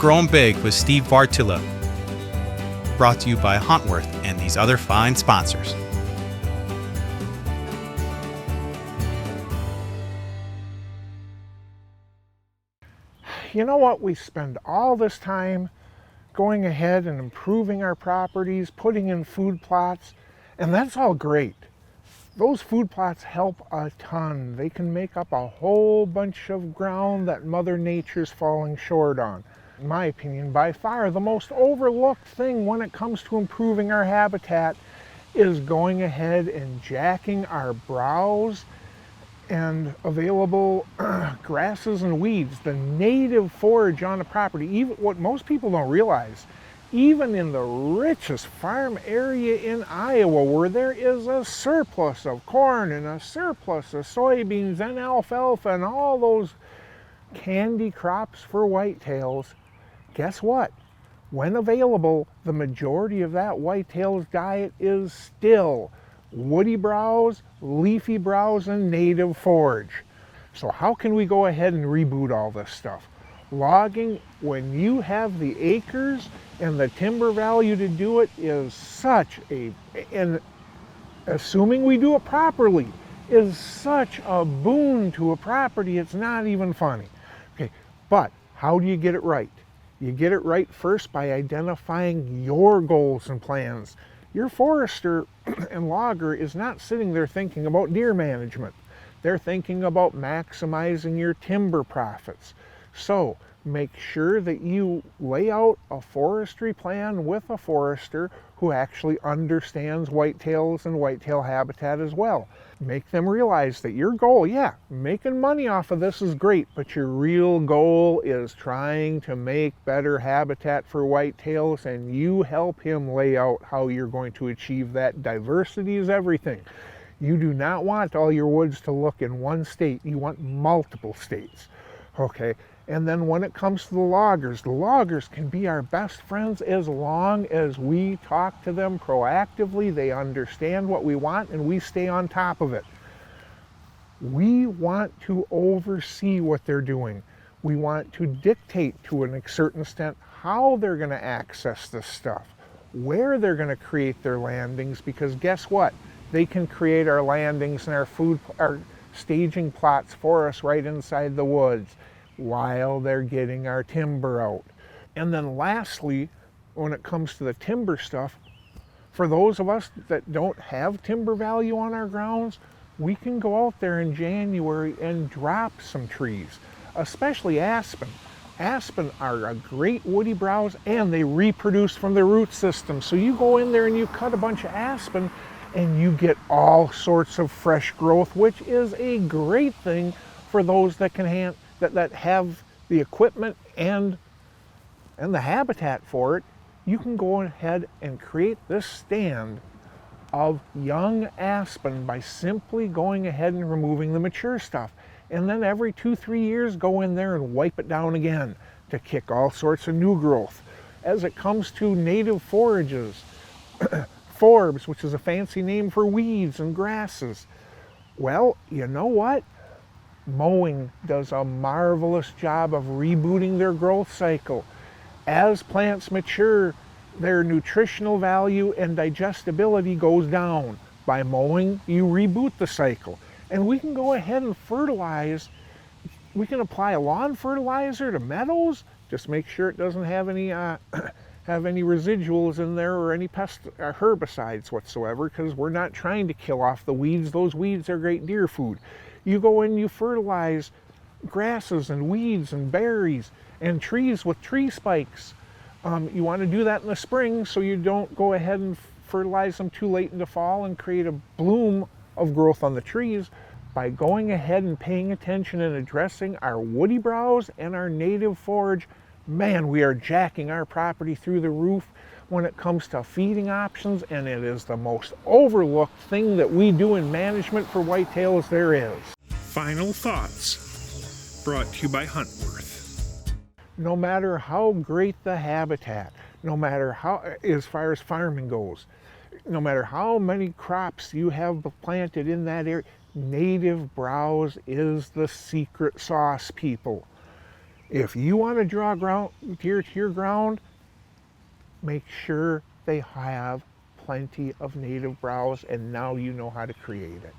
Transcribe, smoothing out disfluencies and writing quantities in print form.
Growing Big with Steve Bartylla. Brought to you by Huntworth and these other fine sponsors. You know what? We spend all this time going ahead and improving our properties, putting in food plots, and that's all great. Those food plots help a ton. They can make up a whole bunch of ground that Mother Nature's falling short on. In my opinion, by far the most overlooked thing when it comes to improving our habitat is going ahead and jacking our browse and available grasses and weeds, the native forage on the property. Even what most people don't realize, even in the richest farm area in Iowa, where there is a surplus of corn and a surplus of soybeans and alfalfa and all those candy crops for whitetails, guess what? When available, the majority of that whitetails diet is still woody browse, leafy browse, and native forage. So how can we go ahead and reboot all this stuff? Logging, when you have the acres and the timber value to do it, is such a, and assuming we do it properly, is such a boon to a property, it's not even funny. Okay, but how do you get it right? You get it right first by identifying your goals and plans. Your forester and logger is not sitting there thinking about deer management. They're thinking about maximizing your timber profits. So make sure that you lay out a forestry plan with a forester who actually understands whitetails and whitetail habitat as well. Make them realize that your goal, yeah, making money off of this is great, but your real goal is trying to make better habitat for whitetails, and you help him lay out how you're going to achieve that. Diversity is everything. You do not want all your woods to look in one state. You want multiple states, okay? And then when it comes to the loggers can be our best friends as long as we talk to them proactively. They understand what we want and we stay on top of it. We want to oversee what they're doing. We want to dictate to a certain extent how they're going to access this stuff, where they're going to create their landings, because guess what? They can create our landings and our staging plots for us right inside the woods while they're getting our timber out. And then lastly, when it comes to the timber stuff, for those of us that don't have timber value on our grounds, we can go out there in January and drop some trees, especially aspen. Aspen are a great woody browse and they reproduce from the root system. So you go in there and you cut a bunch of aspen and you get all sorts of fresh growth, which is a great thing for those that can that have the equipment and the habitat for it. You can go ahead and create this stand of young aspen by simply going ahead and removing the mature stuff. And then every 2-3 years, go in there and wipe it down again to kick all sorts of new growth. As it comes to native forages, forbs, which is a fancy name for weeds and grasses, well, you know what? Mowing does a marvelous job of rebooting their growth cycle. As plants mature, their nutritional value and digestibility goes down. By mowing, you reboot the cycle. And we can go ahead and fertilize. We can apply a lawn fertilizer to meadows. Just make sure it doesn't have any residuals in there or any herbicides whatsoever, because we're not trying to kill off the weeds. Those weeds are great deer food. You go in, you fertilize grasses and weeds and berries and trees with tree spikes. You want to do that in the spring so you don't go ahead and fertilize them too late in the fall and create a bloom of growth on the trees. By going ahead and paying attention and addressing our woody browse and our native forage, man, we are jacking our property through the roof when it comes to feeding options, and it is the most overlooked thing that we do in management for whitetails there is. Final thoughts, brought to you by Huntworth. No matter how great the habitat, no matter how, as far as farming goes, no matter how many crops you have planted in that area, native browse is the secret sauce, people. If you want to draw deer to your ground, make sure they have plenty of native browse, and now you know how to create it.